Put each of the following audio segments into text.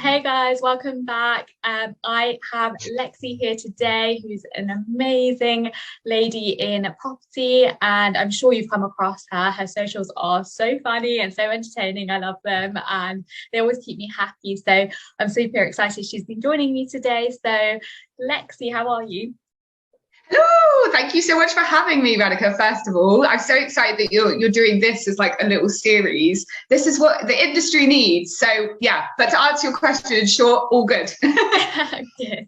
Hey guys, welcome back. I have Lexie here today, who's an amazing lady in property, and I'm sure you've come across her. Her socials are so funny and so entertaining. I love them, and they always keep me happy. So I'm super excited she's been joining me today. So, Lexie, how are you? Hello, thank you so much for having me, Radhika. First of all, I'm so excited that you're doing this as like a little series. This is what the industry needs. So yeah, but to answer your question, sure, all good. Good.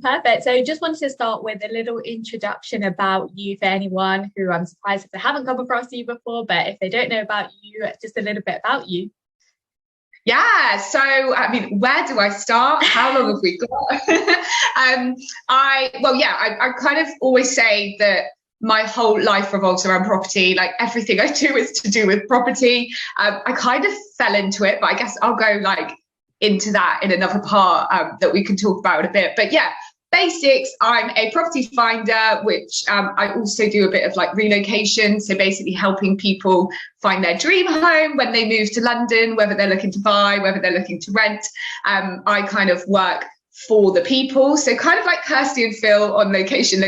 Perfect. So just wanted to start with a little introduction about you for anyone who I'm surprised if they haven't come across you before, but if they don't know about you, just a little bit about you. Yeah, so I mean, where do I start? How long have we got? I kind of always say that my whole life revolves around property. Like everything I do is to do with property. I kind of fell into it, but I guess I'll go like into that in another part that we can talk about a bit. But yeah, basics, I'm a property finder, which I also do a bit of like relocation. So basically helping people find their dream home when they move to London, whether they're looking to buy, whether they're looking to rent. I kind of work for the people. So kind of like Kirsty and Phil on location,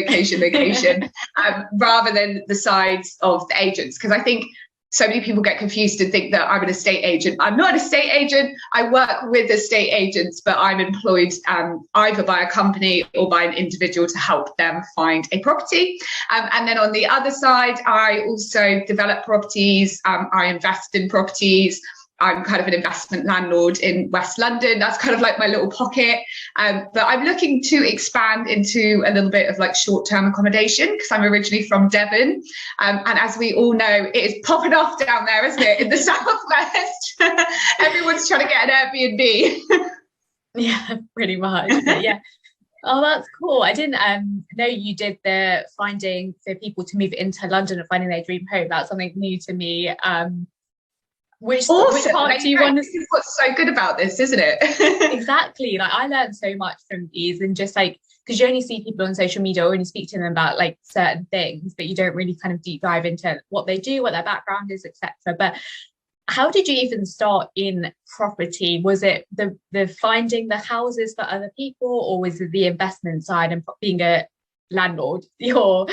rather than the sides of the agents. Because I think so many people get confused and think that I'm an estate agent. I'm not an estate agent. I work with estate agents, but I'm employed either by a company or by an individual to help them find a property. And then on the other side, I also develop properties. I invest in properties. I'm kind of an investment landlord in West London. That's kind of like my little pocket. But I'm looking to expand into a little bit of like short-term accommodation because I'm originally from Devon. And as we all know, it is popping off down there, isn't it? In the southwest, everyone's trying to get an Airbnb. Yeah, pretty much. But yeah. Oh, that's cool. I didn't know you did the finding for people to move into London and finding their dream home. That's something new to me. Which part do you want to see? What's so good about this, isn't it? Exactly. Like I learned so much from these, and just like because you only see people on social media or only speak to them about like certain things, but you don't really kind of deep dive into what they do, what their background is, etc. But how did you even start in property? Was it the finding the houses for other people, or was it the investment side and being a landlord? So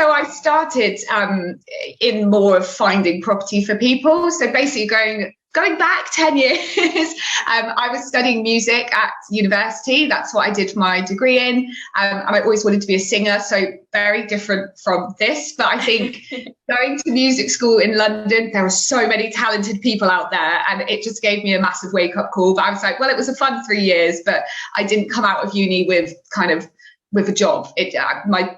I started in more of finding property for people. So basically going back 10 years, I was studying music at university. That's what I did my degree in. I always wanted to be a singer, so very different from this. But I think going to music school in London, there were so many talented people out there, and it just gave me a massive wake-up call. But I was like, well, it was a fun 3 years, but I didn't come out of uni with a job. My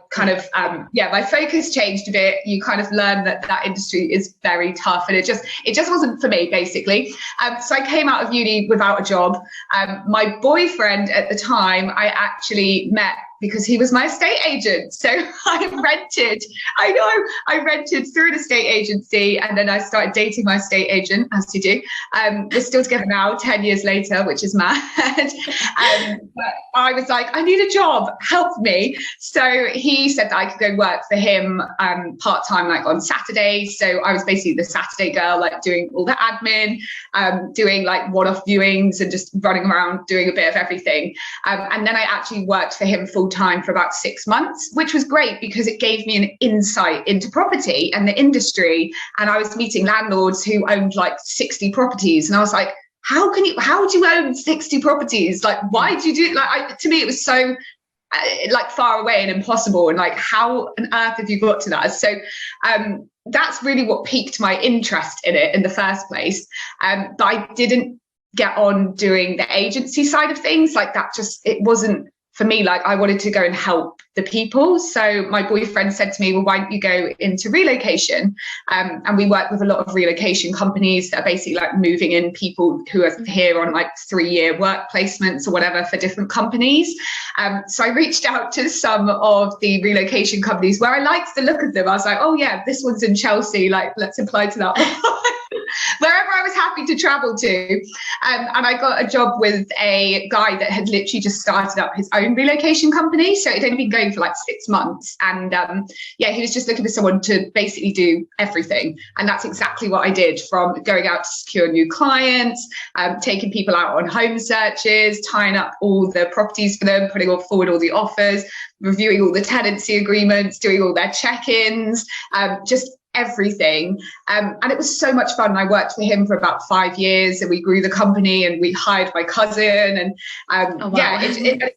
focus changed a bit. You kind of learn that industry is very tough, and it just wasn't for me, basically. So I came out of uni without a job. My boyfriend at the time, I actually met because he was my estate agent. So I rented through an estate agency, and then I started dating my estate agent, as you do. We're still together now, 10 years later, which is mad. But I was like, I need a job, help me. So he said that I could go work for him part-time, like on Saturdays. So I was basically the Saturday girl, like doing all the admin, doing like one-off viewings and just running around doing a bit of everything. And then I actually worked for him full-time for about 6 months, which was great because it gave me an insight into property and the industry. And I was meeting landlords who owned like 60 properties. And I was like, how do you own 60 properties? Like, why do you do it? Like, to me, it was so like far away and impossible. And like, how on earth have you got to that? So that's really what piqued my interest in it in the first place. But I didn't get on doing the agency side of things. Like that it wasn't for me. Like I wanted to go and help the people. So my boyfriend said to me, well, why don't you go into relocation? And we work with a lot of relocation companies that are basically like moving in people who are here on like 3-year work placements or whatever for different companies. So I reached out to some of the relocation companies where I liked the look of them. I was like, oh yeah, this one's in Chelsea. Like, let's apply to that one. Wherever I was happy happy to travel to. And I got a job with a guy that had literally just started up his own relocation company. So it had only been going for like 6 months. And he was just looking for someone to basically do everything. And that's exactly what I did, from going out to secure new clients, taking people out on home searches, tying up all the properties for them, putting forward all the offers, reviewing all the tenancy agreements, doing all their check-ins, just everything. And it was so much fun. I worked for him for about 5 years, and we grew the company, and we hired my cousin. And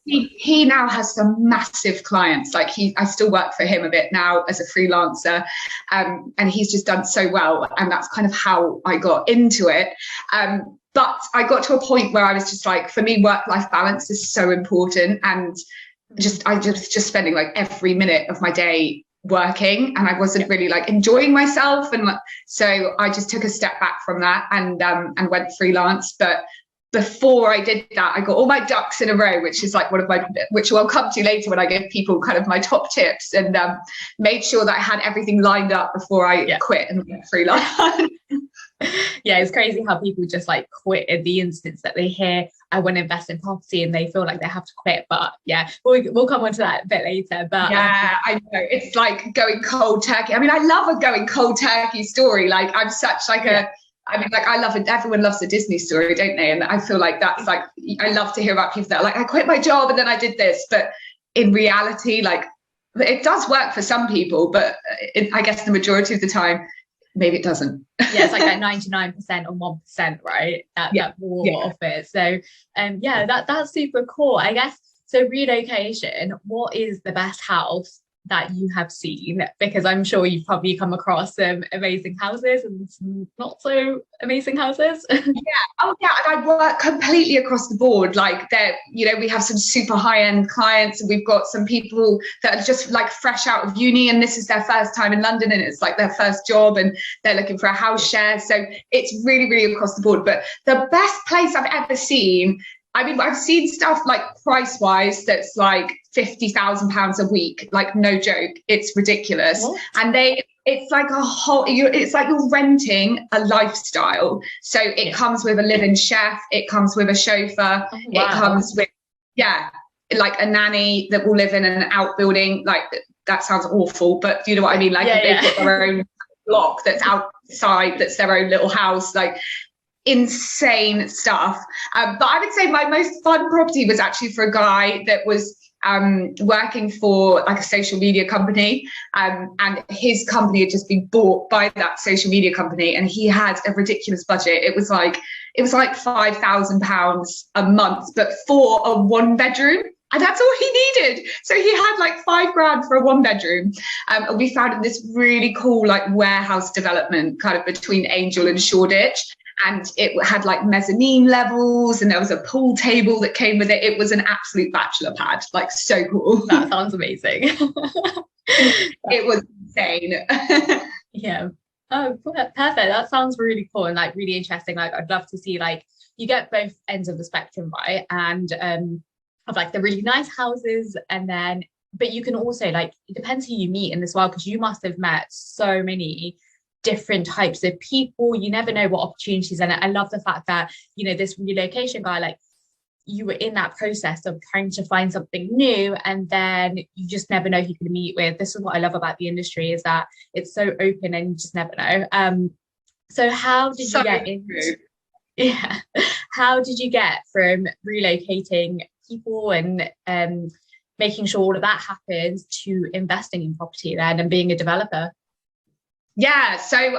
he now has some massive clients. Like I still work for him a bit now as a freelancer, and he's just done so well. And that's kind of how I got into it. But I got to a point where I was just like, for me, work-life balance is so important. And I just spending like every minute of my day working, and I wasn't really like enjoying myself. And so I just took a step back from that and went freelance. But before I did that, I got all my ducks in a row, which is like which I'll come to later when I give people kind of my top tips, and made sure that I had everything lined up before I quit and went freelance. Yeah, it's crazy how people just like quit in the instance that they hear I want to invest in property, and they feel like they have to quit. But yeah, we'll come on to that a bit later. But yeah, I know, it's like going cold turkey. I mean, I love a going cold turkey story. Like I'm such like I love it. Everyone loves a Disney story, don't they? And I feel like that's like, I love to hear about people that are like, I quit my job and then I did this. But in reality, like, it does work for some people, but I guess the majority of the time, maybe it doesn't. Yeah, it's like that 99% or 1%, right? That more of it. So that's super cool, I guess. So relocation, what is the best house that you have seen? Because I'm sure you've probably come across some amazing houses and some not so amazing houses. And I work completely across the board. Like we have some super high-end clients, and we've got some people that are just like fresh out of uni, and this is their first time in London, and it's like their first job, and they're looking for a house share. So it's really, really across the board. But the best place I've ever seen, I mean, I've seen stuff like price-wise that's like £50,000 a week, like no joke. It's ridiculous. What? And it's like it's like you're renting a lifestyle. So it comes with a live-in chef, it comes with a chauffeur, it comes with like a nanny that will live in an outbuilding. Like, that sounds awful, but you know what I mean? Like they've got their own block that's outside, that's their own little house. Like, insane stuff. But I would say my most fun property was actually for a guy that was working for like a social media company, and his company had just been bought by that social media company, and he had a ridiculous budget. It was like £5,000 a month, but for a 1-bedroom. And that's all he needed. So he had like £5,000 for a 1-bedroom. And we found in this really cool like warehouse development kind of between Angel and Shoreditch. And it had like mezzanine levels, and there was a pool table that came with it. It was an absolute bachelor pad, like so cool. That sounds amazing. It was insane. Yeah. Oh, perfect. That sounds really cool and like really interesting. Like, I'd love to see, like, you get both ends of the spectrum, right? And of like the really nice houses, and then, but you can also, like, it depends who you meet in this world, because you must have met so many different types of people. You never know what opportunities. And I love the fact that, you know, this relocation guy, like, you were in that process of trying to find something new, and then you just never know who you can meet with. This is what I love about the industry, is that it's so open and you just never know. So how did you get into how did you get from relocating people and making sure all of that happens to investing in property then and being a developer? Yeah, so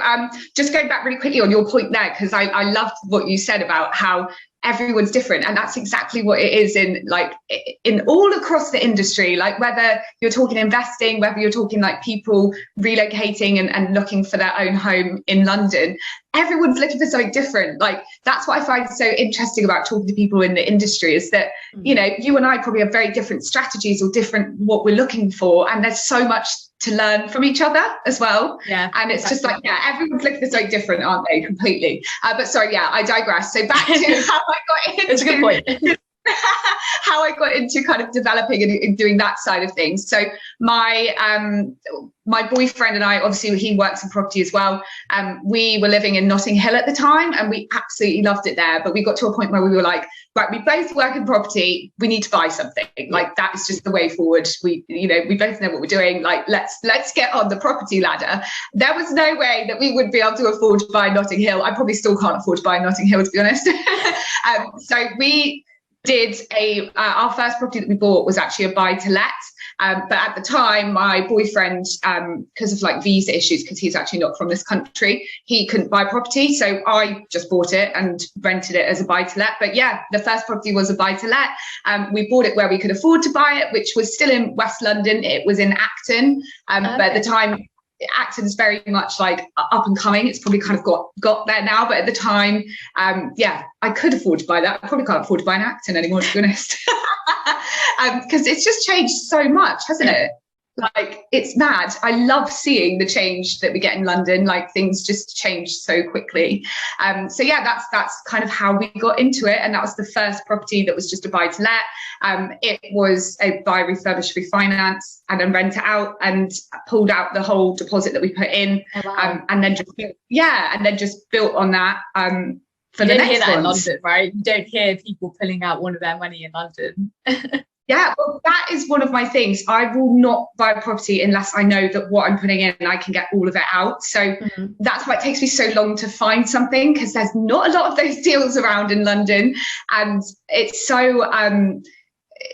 just going back really quickly on your point there, because I loved what you said about how everyone's different, and that's exactly what it is in all across the industry. Like, whether you're talking investing, whether you're talking like people relocating and looking for their own home in London, everyone's looking for something different. Like, that's what I find so interesting about talking to people in the industry, is that you know, you and I probably have very different strategies or different what we're looking for, and there's so much to learn from each other as well. Yeah, and it's just like, everyone's looking for something different, aren't they? Completely. But sorry, I digress. So back to how I got into it's a good point. how I got into kind of developing and doing that side of things. So my boyfriend and I, obviously he works in property as well. We were living in Notting Hill at the time, and we absolutely loved it there. But we got to a point where we were like, right, we both work in property. We need to buy something. Like, that is just the way forward. We both know what we're doing. Like, let's get on the property ladder. There was no way that we would be able to afford to buy Notting Hill. I probably still can't afford to buy Notting Hill, to be honest. So we did our first property that we bought was actually a buy to let. But at the time, my boyfriend, because of like visa issues, because he's actually not from this country, he couldn't buy property. So I just bought it and rented it as a buy to let. But yeah, the first property was a buy to let. We bought it where we could afford to buy it, which was still in West London. It was in Acton. But at the time, Acton is very much like up and coming. It's probably kind of got there now, but at the time, I could afford to buy that. I probably can't afford to buy an Acton anymore, to be honest, because it's just changed so much, hasn't it? Like, it's mad. I love seeing the change that we get in London. Like, things just change so quickly. So yeah, that's kind of how we got into it. And that was the first property that was just a buy to let. It was a buy, refurbish, refinance, and then rent it out, and pulled out the whole deposit that we put in. Oh, wow. And then just built on that. For the next hear that ones. in London, right? You don't hear people pulling out one of their money in London. Yeah, well, that is one of my things. I will not buy a property unless I know that what I'm putting in, I can get all of it out. So that's why it takes me so long to find something, because there's not a lot of those deals around in London. And it's so,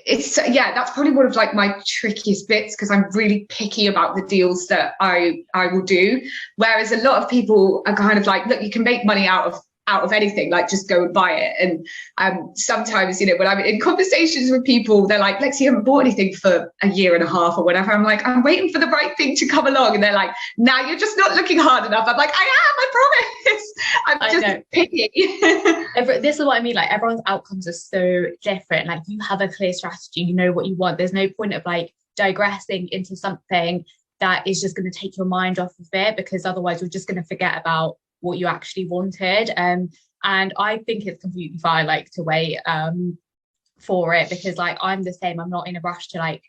that's probably one of like my trickiest bits, because I'm really picky about the deals that I will do. Whereas a lot of people are kind of like, look, you can make money out of anything, like just go and buy it. And sometimes, when I'm in conversations with people, they're like, Lexie, you haven't bought anything for a year and a half or whatever. I'm like, I'm waiting for the right thing to come along. And they're like, nah, you're just not looking hard enough. I'm like, I am, I promise. I'm just picky. This is what I mean. Like, everyone's outcomes are so different. Like, you have a clear strategy, you know what you want. There's no point of like digressing into something that is just going to take your mind off of it, because otherwise you're just going to forget about what you actually wanted. And I think it's completely fine, like, to wait for it, because like, I'm the same. I'm not in a rush to like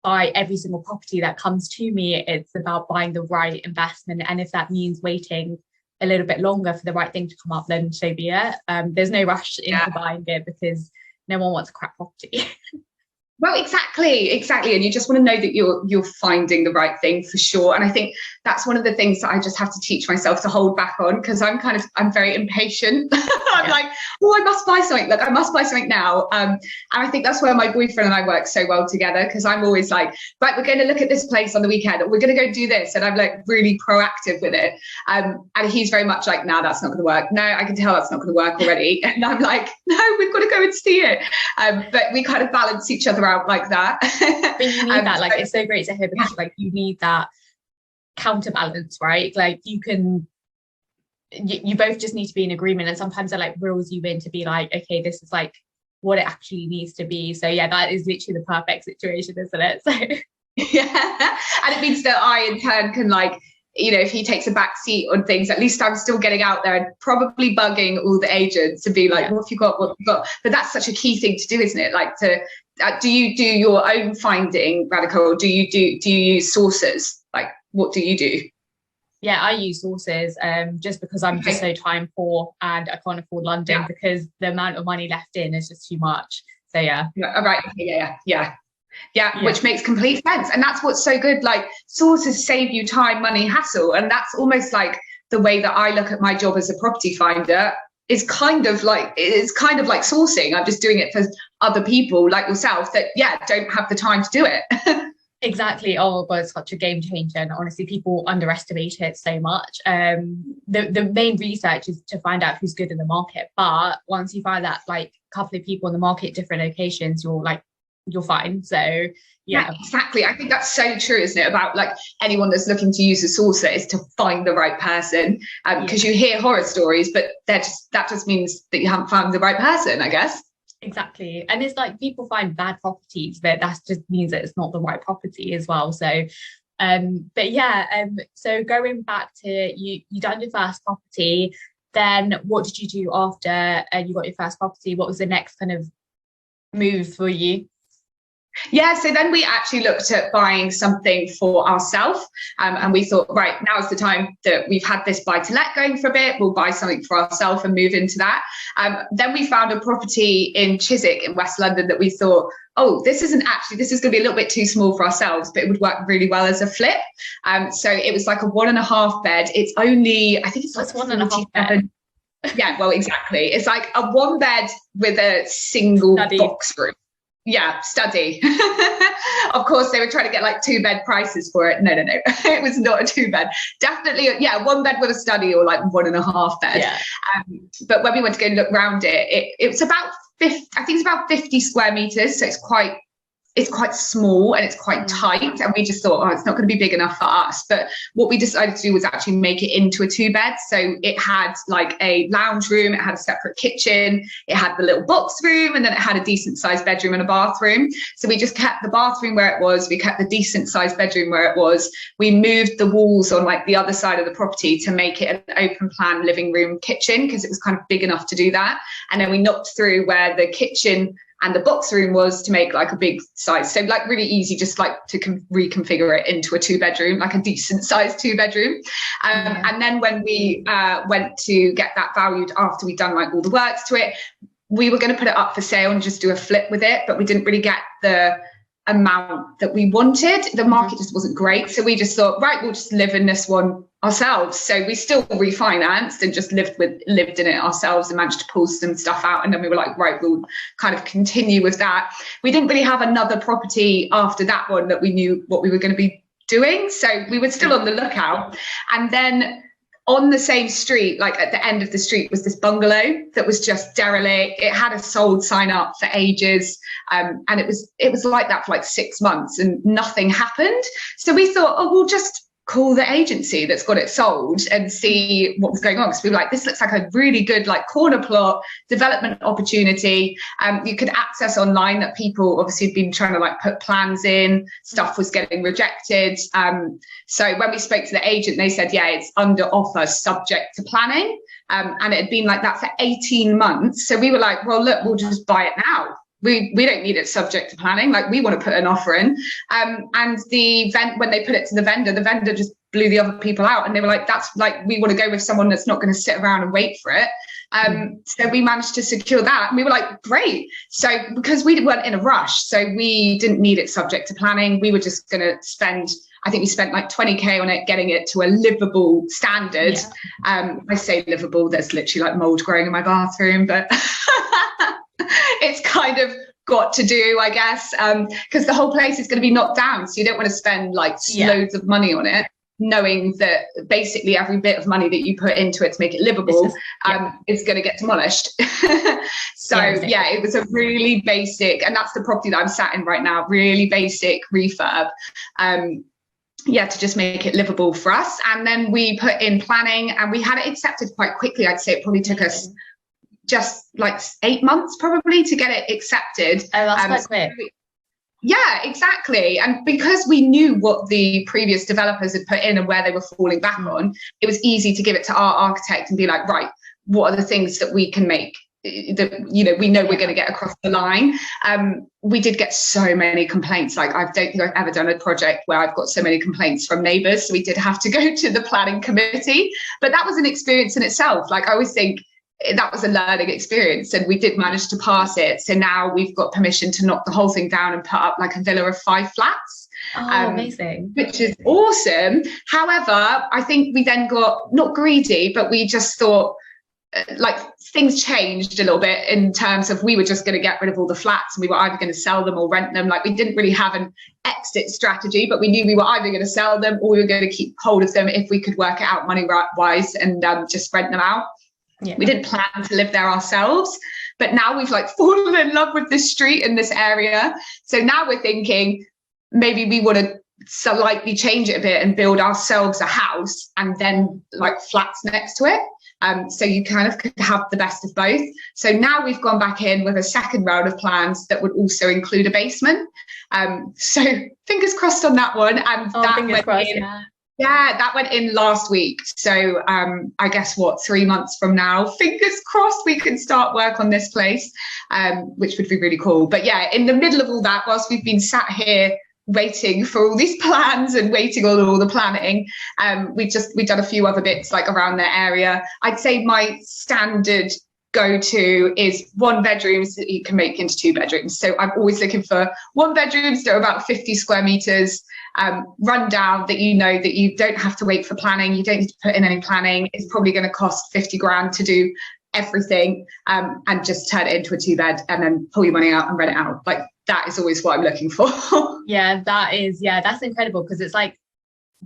buy every single property that comes to me. It's about buying the right investment, and if that means waiting a little bit longer for the right thing to come up, then so be it. There's no rush into buying it, because no one wants a crap property. Well, exactly. And you just want to know that you're finding the right thing, for sure. And I think that's one of the things that I just have to teach myself to hold back on, because I'm very impatient. I'm like, oh, I must buy something. Like, I must buy something now. And I think that's where my boyfriend and I work so well together, because I'm always like, right, we're going to look at this place on the weekend, or we're going to go do this. And I'm like really proactive with it. And he's very much like, no, that's not going to work. No, I can tell that's not going to work already. And I'm like, no, we've got to go and see it. But we kind of balance each other out like that. But you need that. Like, it's so great to hear, because like, you need that counterbalance, right? Like, you both just need to be in agreement, and sometimes it like reels you in to be like, okay, this is like what it actually needs to be. So yeah, that is literally the perfect situation, isn't it? So yeah, and it means that I in turn can, like, if he takes a back seat on things, at least I'm still getting out there and probably bugging all the agents to be like, what have you got? But that's such a key thing to do, isn't it? Like, do you do your own finding, Radical, or do you use sources? Like, what do you do? Yeah, I use sources, just because I'm just so time poor and I can't afford London, because the amount of money left in is just too much. So yeah. Right. Yeah, which makes complete sense. And that's what's so good. Like, sources save you time, money, hassle. And that's almost like the way that I look at my job as a property finder. It's kind of like sourcing. I'm just doing it for other people like yourself that don't have the time to do it. Exactly. Oh God, it's such a game changer. And honestly, people underestimate it so much. The main research is to find out who's good in the market. But once you find that like a couple of people in the market, different locations, you're fine. So yeah, exactly. I think that's so true, isn't it? About like anyone that's looking to use a sourcer is to find the right person. Because you hear horror stories, but that just means that you haven't found the right person, I guess. Exactly. And it's like, people find bad properties, but that just means that it's not the right property as well. So so going back to you done your first property, then what did you do after you got your first property? What was the next kind of move for you? Yeah, so then we actually looked at buying something for ourselves, and we thought, right, now's the time that we've had this buy to let going for a bit, we'll buy something for ourselves and move into that. Then we found a property in Chiswick in West London that we thought, oh, this is going to be a little bit too small for ourselves, but it would work really well as a flip. So it was like a 1.5 bed. It's only, I think it's like 1.5 bed. Yeah, well, exactly. It's like a 1 bed with a single box room. Yeah, study. Of course, they were trying to get like 2-bed prices for it. No. It was not a 2-bed. Definitely, 1 bed with a study, or like 1.5 bed. Yeah. But when we went to go look around it's about 50, I think it's about 50 square meters. So it's quite small and it's quite tight, and we just thought, oh, it's not going to be big enough for us. But what we decided to do was actually make it into a 2-bed. So it had like a lounge room, it had a separate kitchen, it had the little box room, and then it had a decent sized bedroom and a bathroom. So we just kept the bathroom where it was, we kept the decent sized bedroom where it was, we moved the walls on like the other side of the property to make it an open plan living room kitchen, because it was kind of big enough to do that. And then we knocked through where the kitchen and the box room was to make like a big size. So like really easy, just like to reconfigure it into a 2-bedroom, like a decent sized 2-bedroom. And then when we went to get that valued after we'd done like all the works to it, we were going to put it up for sale and just do a flip with it, but we didn't really get the amount that we wanted. The market just wasn't great. So we just thought, right, we'll just live in this one ourselves. So we still refinanced and just lived in it ourselves and managed to pull some stuff out. And then we were like, right, we'll kind of continue with that. We didn't really have another property after that one that we knew what we were going to be doing. So we were still on the lookout. And then on the same street, like at the end of the street, was this bungalow that was just derelict. It had a sold sign up for ages. And it was like that for like 6 months and nothing happened. So we thought, oh, we'll just call the agency that's got it sold and see what was going on. Because we were like, this looks like a really good like corner plot development opportunity. You could access online that people obviously had been trying to like put plans in, stuff was getting rejected. So when we spoke to the agent, they said, yeah, it's under offer subject to planning. And it had been like that for 18 months. So we were like, well, look, we'll just buy it now. We don't need it subject to planning. Like, we want to put an offer in. And when they put it to the vendor just blew the other people out. And they were like, that's like, we want to go with someone that's not going to sit around and wait for it. So we managed to secure that. And we were like, great. So because we weren't in a rush, so we didn't need it subject to planning. We were just going to I think we spent like 20k on it, getting it to a livable standard. Yeah. I say livable, there's literally like mold growing in my bathroom, but it's kind of got to do, I guess, because the whole place is going to be knocked down. So you don't want to spend like loads of money on it, knowing that basically every bit of money that you put into it to make it livable is going to get demolished. So it was a really basic, and that's the property that I'm sat in right now, really basic refurb. To just make it livable for us. And then we put in planning and we had it accepted quite quickly. I'd say it probably took us just like 8 months probably to get it accepted. Oh, that's quite quick. Yeah, exactly. And because we knew what the previous developers had put in and where they were falling back on, it was easy to give it to our architect and be like, right, what are the things that we can make that, you know, we know we're going to get across the line. We did get so many complaints. Like, I don't think I've ever done a project where I've got so many complaints from neighbours. So we did have to go to the planning committee, but that was an experience in itself. Like, I always think that was a learning experience, and we did manage to pass it. So now we've got permission to knock the whole thing down and put up like a villa of 5 flats. Amazing. Which is awesome. However, I think we then got not greedy, but we just thought, like, things changed a little bit in terms of we were just going to get rid of all the flats and we were either going to sell them or rent them. Like, we didn't really have an exit strategy, but we knew we were either going to sell them or we were going to keep hold of them if we could work it out money wise and just rent them out. Yeah. We didn't plan to live there ourselves, but now we've like fallen in love with this street and this area. So now we're thinking maybe we want to slightly change it a bit and build ourselves a house and then like flats next to it. So you kind of could have the best of both. So now we've gone back in with a second round of plans that would also include a basement. So fingers crossed on that one. And that fingers crossed, Yeah, that went in last week. So I guess 3 months from now, fingers crossed, we can start work on this place, which would be really cool. But yeah, in the middle of all that, whilst we've been sat here waiting for all these plans and waiting on all the planning, we've done a few other bits like around the area. I'd say my standard go-to is 1 bedrooms that you can make into 2 bedrooms. So I'm always looking for 1 bedrooms that are about 50 square meters, run down, that that you don't have to wait for planning. You don't need to put in any planning. It's probably going to cost 50 grand to do everything, and just turn it into a 2-bed and then pull your money out and rent it out. Like, that is always what I'm looking for. That's incredible, because it's like,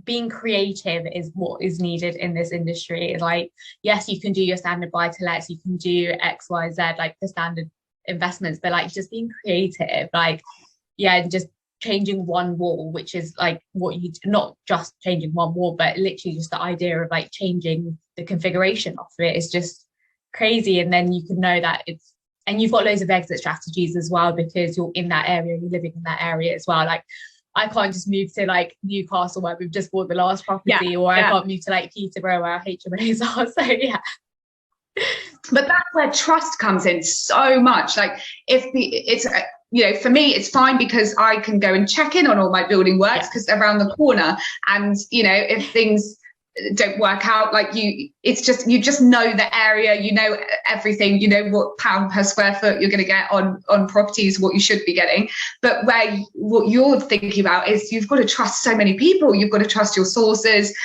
being creative is what is needed in this industry. It's like, yes, you can do your standard buy to lets, you can do XYZ, like the standard investments, but like just being creative, like, and just changing one wall, which is like not just changing one wall, but literally just the idea of like changing the configuration of it is just crazy. And then you can know that and you've got loads of exit strategies as well, because you're in that area, you're living in that area as well. Like, I can't just move to like Newcastle where we've just bought the last property, or I can't move to like Peterborough where our HMOs are. So yeah. But that's where trust comes in so much. Like, for me, it's fine because I can go and check in on all my building works because they're around the corner. And, if things don't work out, like you just know the area, everything, what pound per square foot you're going to get on properties, what you should be getting. But what you're thinking about is you've got to trust so many people. You've got to trust your sources.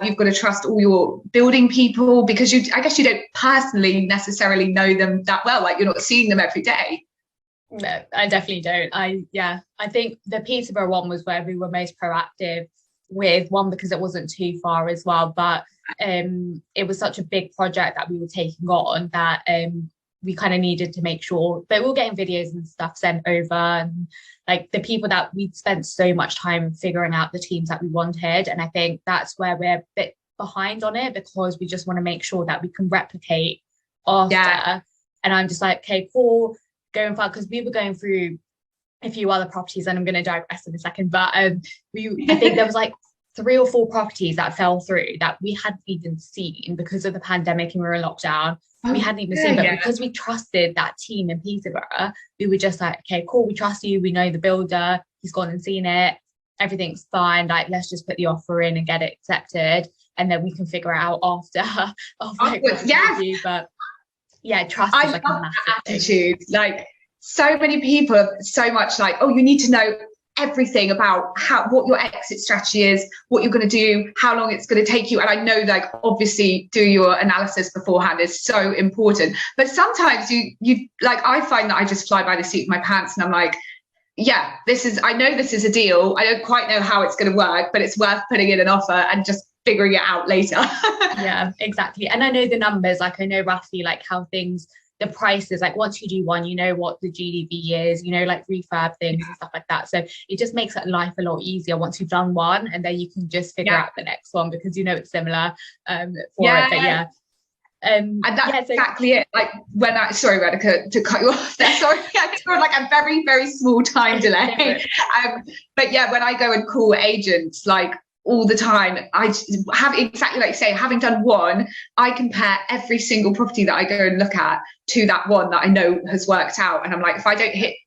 You've got to trust all your building people, because I guess you don't personally necessarily know them that well. Like, you're not seeing them every day. No, I definitely don't. I think the Peterborough one was where we were most proactive with, one, because it wasn't too far as well, but it was such a big project that we were taking on that we kind of needed to make sure. But we were getting videos and stuff sent over, and like the people that we'd spent so much time figuring out the teams that we wanted. And I think that's where we're a bit behind on it, because we just want to make sure that we can replicate after. And I'm just like, okay, cool, going forward, because we were going through a few other properties, and I'm going to digress in a second, but I think there was like 3 or 4 properties that fell through that we hadn't even seen because of the pandemic and we were in lockdown. We hadn't even seen, but because we trusted that team in Peterborough, we were just like, okay, cool, we trust you, we know the builder, he's gone and seen it, everything's fine, like, let's just put the offer in and get it accepted, and then we can figure it out after. But yeah, trust is like a massive attitude thing. Like, so many people are so much like, oh, you need to know everything about what your exit strategy is, what you're going to do, how long it's going to take you. And I know, like, obviously do your analysis beforehand is so important. But sometimes you like, I find that I just fly by the seat of my pants, and I'm like, I know this is a deal. I don't quite know how it's going to work, but it's worth putting in an offer and just figuring it out later. Yeah, exactly. And I know the numbers, like I know roughly like how things, the prices, like once you do one, you know what the GDV is, like refurb things and stuff like that. So it just makes life a lot easier once you've done one, and then you can just figure out the next one, because it's similar for it. But and that's exactly it. Like, sorry, Radhika, to cut you off there. Sorry, I got like a very, very small time delay. But yeah, when I go and call agents, like, all the time, I have, exactly like you say, having done one, I compare every single property that I go and look at to that one that I know has worked out. And I'm like, if I don't think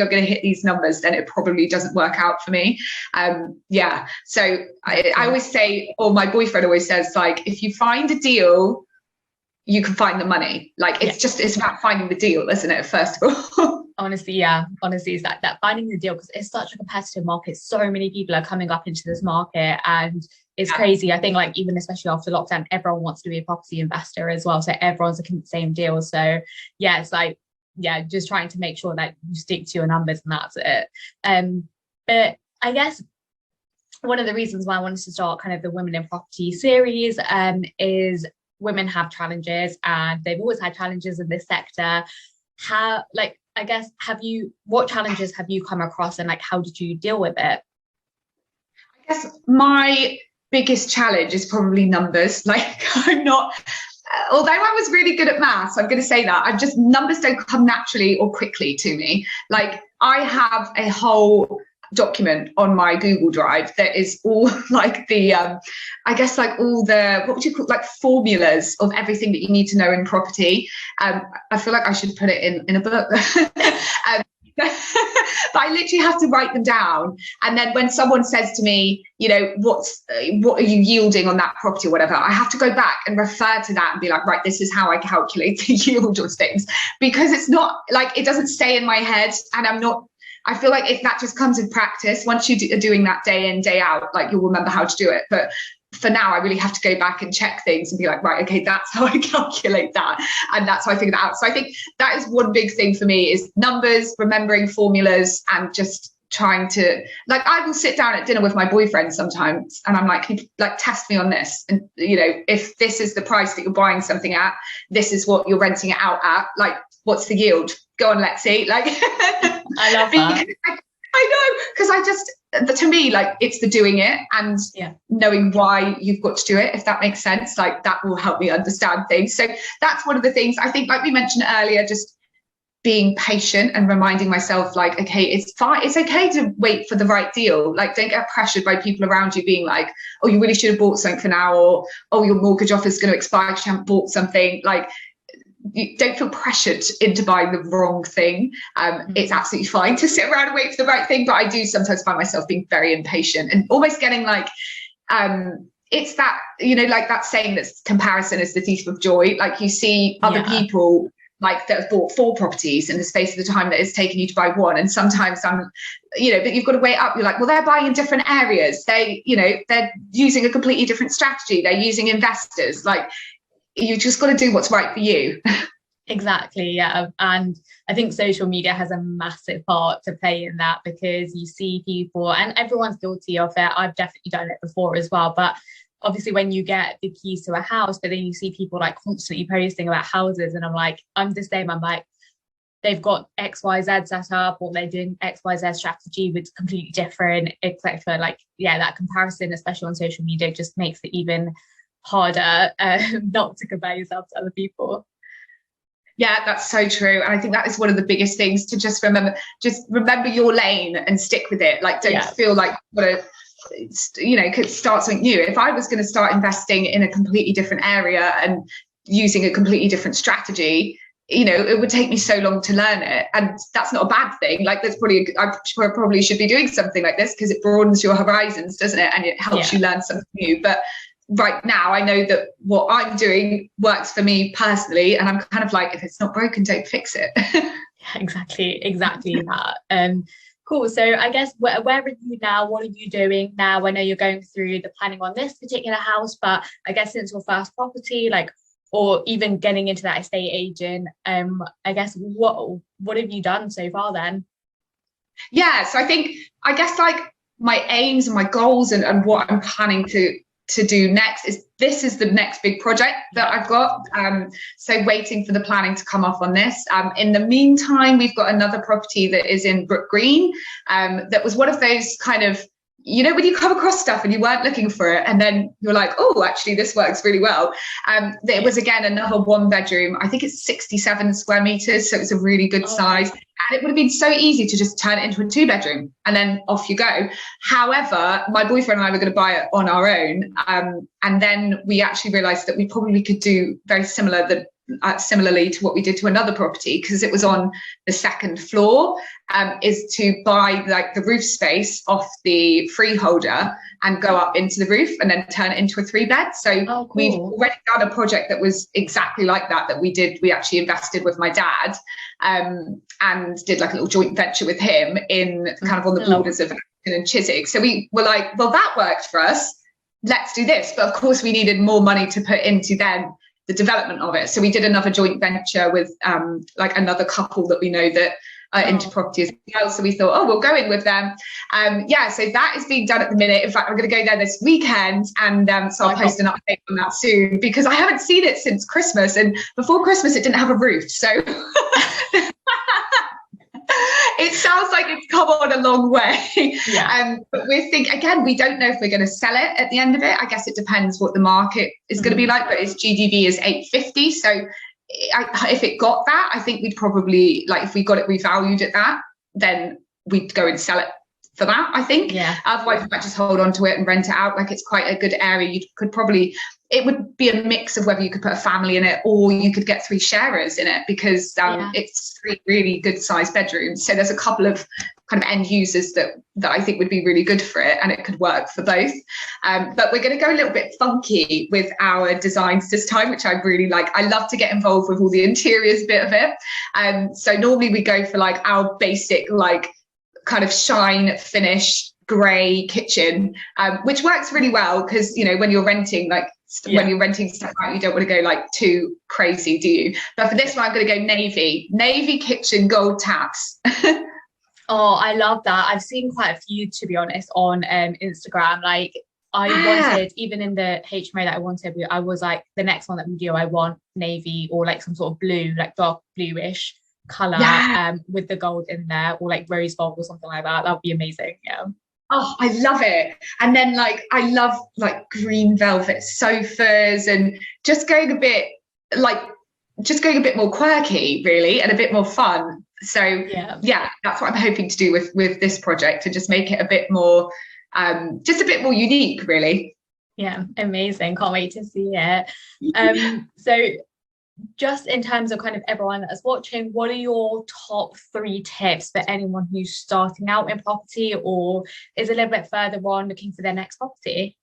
I'm going to hit these numbers, then it probably doesn't work out for me. So I always say, or my boyfriend always says, like, if you find a deal, you can find the money. Like, it's about finding the deal, isn't it, first of all? Honestly, it's that finding the deal, because it's such a competitive market. So many people are coming up into this market, and it's crazy. I think, like, even especially after lockdown, everyone wants to be a property investor as well, so everyone's looking at the same deal. So it's like, just trying to make sure that you stick to your numbers, and that's it. But I guess one of the reasons why I wanted to start kind of the Women in Property series is women have challenges, and they've always had challenges in this sector. What challenges have you come across, and like, how did you deal with it? I guess my biggest challenge is probably numbers. Like, although I was really good at maths, I'm going to say that numbers don't come naturally or quickly to me. Like, I have a whole document on my Google Drive that is all like the I guess like all the, what would you call, like formulas of everything that you need to know in property. I feel like I should put it in a book. But I literally have to write them down, and then when someone says to me, you know, what are you yielding on that property or whatever, I have to go back and refer to that and be like, right, this is how I calculate the yield of things, because it's not like, it doesn't stay in my head, and I feel like if that just comes in practice, once you are doing that day in, day out, like you'll remember how to do it. But for now, I really have to go back and check things and be like, right, okay, that's how I calculate that. And that's how I figure that out. So I think that is one big thing for me, is numbers, remembering formulas, and just trying to, like, I will sit down at dinner with my boyfriend sometimes and I'm like, can you like test me on this? And, you know, if this is the price that you're buying something at, this is what you're renting it out at, like, what's the yield? Go on, Lexie. Like, I love that. I know, because I just, to me, like, it's the doing it and knowing why you've got to do it, if that makes sense. Like, that will help me understand things. So that's one of the things I think, like we mentioned earlier, just being patient and reminding myself, like, okay, it's fine. It's okay to wait for the right deal. Like, don't get pressured by people around you being like, oh, you really should have bought something for now, or, oh, your mortgage offer is going to expire because you haven't bought something. Like, you don't feel pressured into buying the wrong thing. It's absolutely fine to sit around and wait for the right thing, but I do sometimes find myself being very impatient and almost getting like, it's that, you know, like that saying that comparison is the thief of joy. Like, you see other people like that have bought 4 properties in the space of the time that it's taken you to buy 1, and sometimes you know, but you've got to weigh up. You're like, well, they're buying in different areas, you know, they're using a completely different strategy, they're using investors. Like, you just got to do what's right for you. Exactly, yeah. And I think social media has a massive part to play in that, because you see people, and everyone's guilty of it. I've definitely done it before as well. But obviously, when you get the keys to a house, but then you see people like constantly posting about houses, and I'm the same. I'm like, they've got XYZ set up, or they're doing XYZ strategy with completely different, etc. Like, yeah, that comparison, especially on social media, just makes it even harder not to compare yourself to other people. Yeah, that's so true. And I think that is one of the biggest things, to just remember your lane and stick with it. Like, don't feel like you know, could start something new. If I was going to start investing in a completely different area and using a completely different strategy, you know, it would take me so long to learn it. And that's not a bad thing. Like, that's I probably should be doing something like this, because it broadens your horizons, doesn't it? And it helps you learn something new. But right now, I know that what I'm doing works for me personally, and I'm kind of like, if it's not broken, don't fix it. Exactly that. Cool. So I guess where are you now? What are you doing now? I know you're going through the planning on this particular house, but I guess since your first property, like, or even getting into that estate agent, I guess what have you done so far then? Yeah, so I guess like my aims and my goals and what I'm planning to do next is the next big project that I've got. So waiting for the planning to come off on this. In the meantime, we've got another property that is in Brook Green. That was one of those kind of, you know, when you come across stuff and you weren't looking for it, and then you're like, oh, actually this works really well. There was, again, another 1-bedroom. I think it's 67 square meters, so it's a really good size. And it would have been so easy to just turn it into a 2-bedroom and then off you go. However, my boyfriend and I were going to buy it on our own, and then we actually realized that we probably could do very similarly to what we did to another property, because it was on the 2nd floor, is to buy like the roof space off the freeholder and go up into the roof and then turn it into a 3-bed. So cool. We've already done a project that was exactly like that we did. We actually invested with my dad, and did like a little joint venture with him in kind of on the borders of Acton and Chiswick. So we were like, well, that worked for us, let's do this. But of course we needed more money to put into then the development of it. So we did another joint venture with like another couple that we know that are into property as well. So we thought, oh, we'll go in with them. So that is being done at the minute. In fact, I'm going to go there this weekend, and so I'll post an update on that soon, because I haven't seen it since Christmas, and before Christmas it didn't have a roof. So it sounds like it's come on a long way. But we don't know if we're going to sell it at the end of it. I guess it depends what the market is going to be like, but its GDV is 850. So if it got that, I think we'd probably, like, if we got it revalued at that, then we'd go and sell it for that, I think. Yeah. Otherwise you might just hold on to it and rent it out. Like, it's quite a good area. You could probably, it would be a mix of whether you could put a family in it or you could get 3 sharers in it, because it's 3 really good sized bedrooms. So there's a couple of kind of end users that I think would be really good for it, and it could work for both. But we're going to go a little bit funky with our designs this time, which I really like. I love to get involved with all the interiors bit of it. So normally we go for like our basic, like kind of shine finish grey kitchen, which works really well because, you know, when you're renting, like when you're renting stuff out, you don't want to go like too crazy, do you? But for this one, I'm going to go navy kitchen, gold taps. Oh, I love that. I've seen quite a few, to be honest, on Instagram. Like, I wanted, even in the HMO that I wanted, I was like, the next one that we do, I want navy or like some sort of blue, like dark bluish colour with the gold in there, or like rose gold or something like that. That would be amazing. Yeah. Oh, I love it. And then like, I love like green velvet sofas, and just going a bit more quirky, really, and a bit more fun. So yeah, that's what I'm hoping to do with this project, and just make it a bit more, just a bit more unique, really. Yeah, amazing. Can't wait to see it. So just in terms of kind of everyone that's watching, what are your top 3 tips for anyone who's starting out in property or is a little bit further on looking for their next property?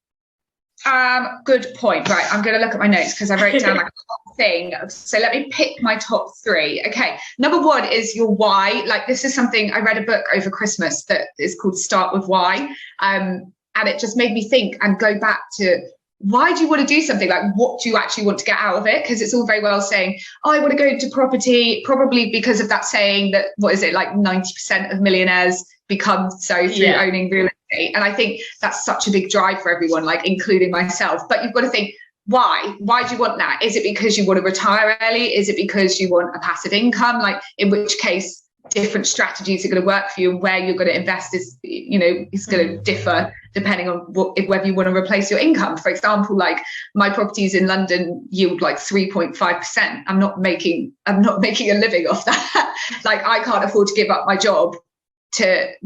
Good point. Right, I'm going to look at my notes because I wrote down like a whole thing. So let me pick my top 3. Okay, number 1 is your why. Like, this is something, I read a book over Christmas that is called Start With Why, and it just made me think and go back to, why do you want to do something? Like, what do you actually want to get out of it? Because it's all very well saying, oh, I want to go into property, probably because of that saying that, what is it, like 90% of millionaires become so through owning real estate. And I think that's such a big drive for everyone, like including myself. But you've got to think, why? Why do you want that? Is it because you want to retire early? Is it because you want a passive income? Like, in which case, different strategies are going to work for you, and where you're going to invest is, you know, is going to differ depending on whether you want to replace your income. For example, like my properties in London yield like 3.5%. I'm not making a living off that. Like, I can't afford to give up my job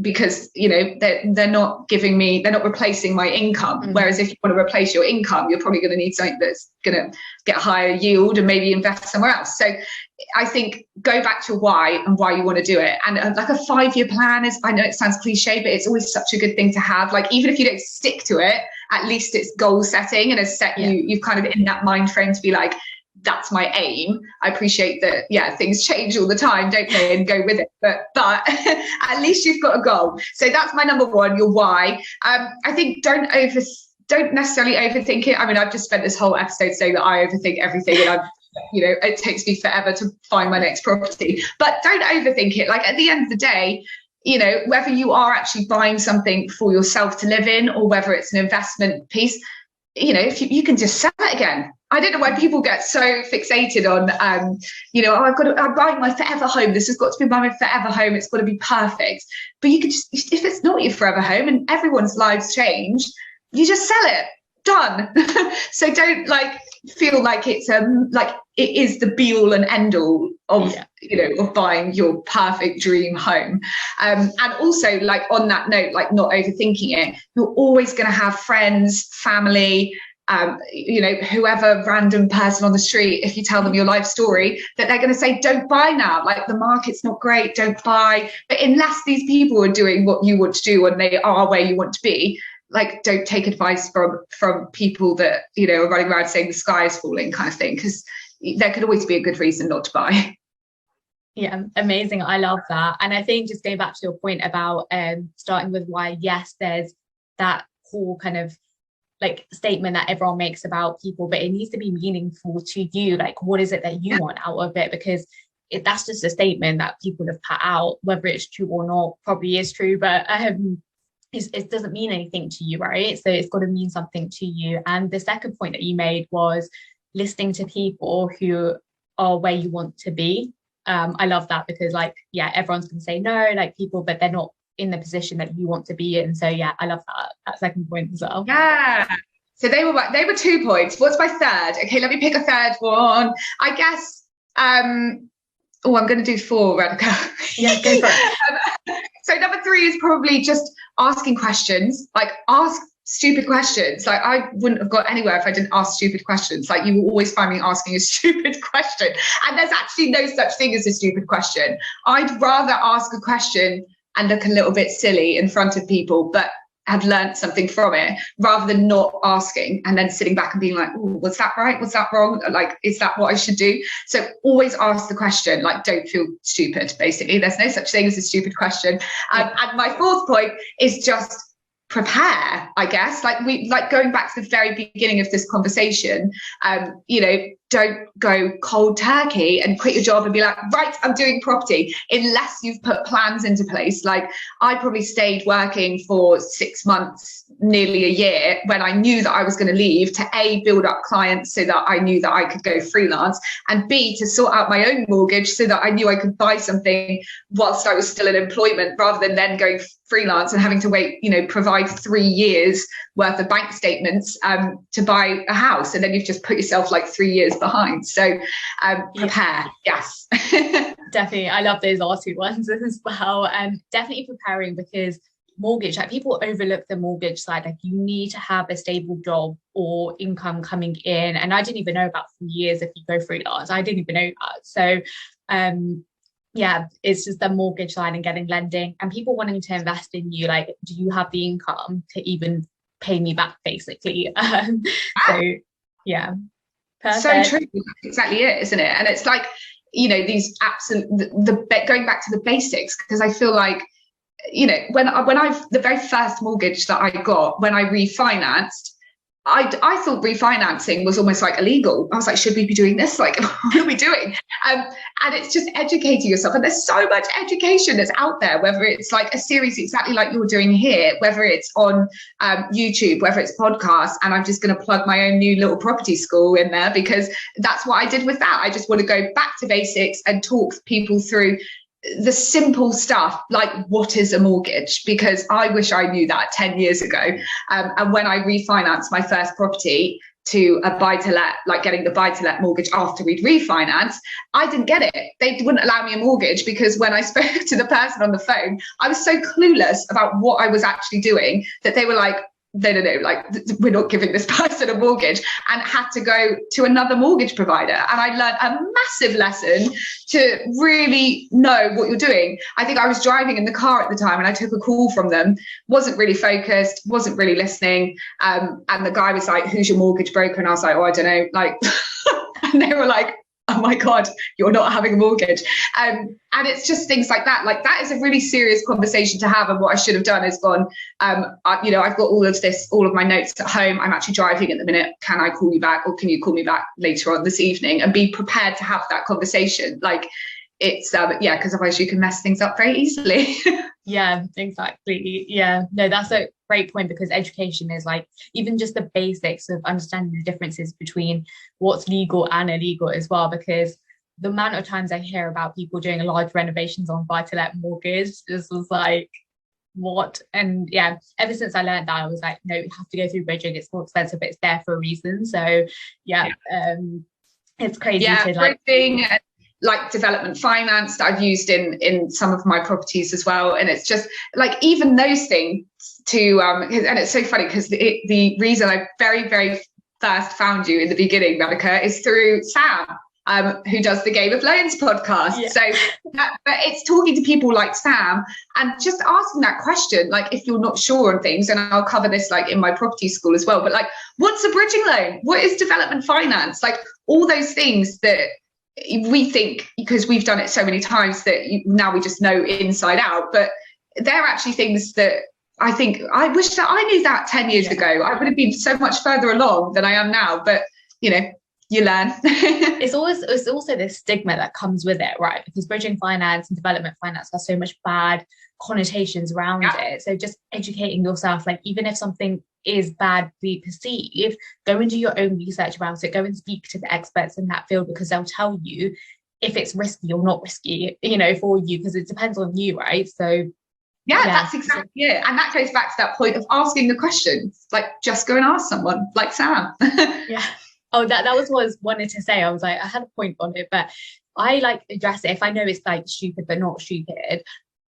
because, you know, they're not replacing my income. Whereas if you want to replace your income, you're probably going to need something that's going to get a higher yield and maybe invest somewhere else. So I think go back to why and why you want to do it. And like a 5-year plan is, I know it sounds cliche, but it's always such a good thing to have. Like, even if you don't stick to it, at least it's goal setting and has set you've kind of in that mind frame to be like, that's my aim. I appreciate that, things change all the time, don't they, and go with it. But at least you've got a goal. So that's my number 1, your why. I think don't necessarily overthink it. I mean, I've just spent this whole episode saying that I overthink everything, and it takes me forever to find my next property. But don't overthink it. Like, at the end of the day, you know, whether you are actually buying something for yourself to live in or whether it's an investment piece, you know, if you can just sell it again. I don't know why people get so fixated on, I'm buying my forever home. This has got to be my forever home. It's got to be perfect. But you can just, if it's not your forever home, and everyone's lives change, you just sell it. Done. So don't feel like it's like it is the be all and end all of of buying your perfect dream home. And also, like, on that note, like, not overthinking it. You're always going to have friends, family, whoever random person on the street, if you tell them your life story, that they're going to say, don't buy now, like, the market's not great, don't buy. But unless these people are doing what you want to do and they are where you want to be, like, don't take advice from people that, you know, are running around saying the sky is falling kind of thing, because there could always be a good reason not to buy. Yeah, amazing. I love that. And I think, just going back to your point about starting with why, yes, there's that core kind of like statement that everyone makes about people, but it needs to be meaningful to you. Like, what is it that you want out of it? Because that's just a statement that people have put out, whether it's true or not, probably is true, but it doesn't mean anything to you, right? So it's got to mean something to you. And the second point that you made was listening to people who are where you want to be. I love that, because everyone's going to say no, like, people, but they're not in the position that you want to be in. So I love that second point as well. Yeah. So they were 2 points. What's my third? Okay, let me pick a third one. I guess I'm going to do 4, Radhika. Yeah, go for it. So number 3 is probably just asking questions, like ask stupid questions. Like I wouldn't have got anywhere if I didn't ask stupid questions. Like you will always find me asking a stupid question. And there's actually no such thing as a stupid question. I'd rather ask a question and look a little bit silly in front of people, but have learned something from it, rather than not asking and then sitting back and being like, oh, was that right? Was that wrong? Like, is that what I should do? So always ask the question, like, don't feel stupid, basically. There's no such thing as a stupid question. And my fourth point is just prepare, I guess. Like going back to the very beginning of this conversation, you know, don't go cold turkey and quit your job and be like, right, I'm doing property, unless you've put plans into place. Like I probably stayed working for 6 months, nearly a year, when I knew that I was going to leave, to A, build up clients so that I knew that I could go freelance, and B, to sort out my own mortgage so that I knew I could buy something whilst I was still in employment, rather than then going freelance and having to wait, you know, provide 3 years worth of bank statements to buy a house, and then you've just put yourself like 3 years behind. So prepare. Yes. Definitely. I love those last two ones as well. Definitely preparing, because mortgage, like people overlook the mortgage side. Like you need to have a stable job or income coming in, and I didn't even know about 3 years if you go freelance. I didn't even know that. So yeah, it's just the mortgage side and getting lending, and people wanting to invest in you. Like, do you have the income to even pay me back, basically? So yeah, perfect. So true. That's exactly it, isn't it? And it's like, you know, these absolute, going back to the basics, because I feel like, you know, when I've, the very first mortgage that I got, when I refinanced, I thought refinancing was almost like illegal. I was like, should we be doing this? Like, what are we doing? And it's just educating yourself. And there's so much education that's out there, whether it's like a series exactly like you're doing here, whether it's on YouTube, whether it's podcasts. And I'm just going to plug my own new little property school in there, because that's what I did with that. I just want to go back to basics and talk people through the simple stuff, like what is a mortgage, because I wish I knew that 10 years ago. And when I refinanced my first property to a buy-to-let, like getting the buy-to-let mortgage after we'd refinanced, I didn't get it. They wouldn't allow me a mortgage, because when I spoke to the person on the phone, I was so clueless about what I was actually doing that they were like, no, like we're not giving this person a mortgage, and had to go to another mortgage provider. And I learned a massive lesson to really know what you're doing. I think I was driving in the car at the time and I took a call from them, wasn't really focused, wasn't really listening. And the guy was like, who's your mortgage broker? And I was like, oh, I don't know. Like, and they were like, oh my God, you're not having a mortgage. And it's just things like that. Like that is a really serious conversation to have. And what I should have done is gone, you know, I've got all of my notes at home. I'm actually driving at the minute. Can I call you back, or can you call me back later on this evening? And be prepared to have that conversation. Like it's, yeah, because otherwise you can mess things up very easily. Yeah, exactly. Yeah, no, that's a great point, because education is like even just the basics of understanding the differences between what's legal and illegal as well, because the amount of times I hear about people doing large renovations on buy-to-let mortgage just was like, what? And yeah, ever since I learned that, I was like, no, you have to go through bridging. It's more expensive, but it's there for a reason. So yeah. It's crazy. Yeah, to like bridging, like development finance that I've used in some of my properties as well. And it's just like even those things to and it's so funny because the reason I very, very first found you in the beginning, Monica, is through Sam, who does the Game of Loans podcast. Yeah. So but it's talking to people like Sam and just asking that question, like if you're not sure on things, and I'll cover this like in my property school as well, but like, what's a bridging loan? What is development finance? Like all those things that we think, because we've done it so many times, that now we just know inside out, but they're actually things that I think I wish that I knew that 10 years ago. I would have been so much further along than I am now, but you know, you learn. It's also the stigma that comes with it, right? Because bridging finance and development finance has so much bad connotations around it. So just educating yourself, like even if something is badly perceived, go and do your own research about it, go and speak to the experts in that field, because they'll tell you if it's risky or not risky, you know, for you, because it depends on you, right? So yeah, that's exactly it. And that goes back to that point of asking the questions, like just go and ask someone like Sam. Yeah. Oh, that was what I wanted to say. I was like, I had a point on it, but I like address it if I know it's like stupid but not stupid.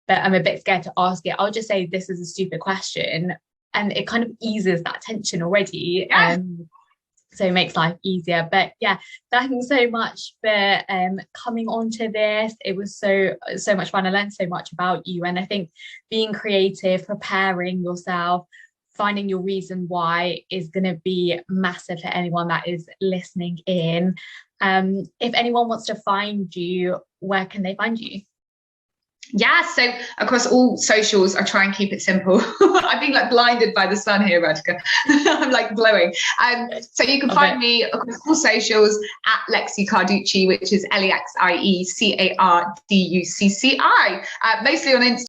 but I'm a bit scared to ask it, I'll just say this is a stupid question, and it kind of eases that tension already. So it makes life easier. But yeah, thanks so much for coming on to this. It was so much fun. I learned so much about you, and I think being creative, preparing yourself, finding your reason why is going to be massive for anyone that is listening in. If anyone wants to find you, where can they find you? Yeah, so across all socials, I try and keep it simple. I'm being like blinded by the sun here, Radhika. I'm like glowing. So you can find me across all socials at Lexie Carducci, which is LEXIE CARDUCCI, mostly on Instagram.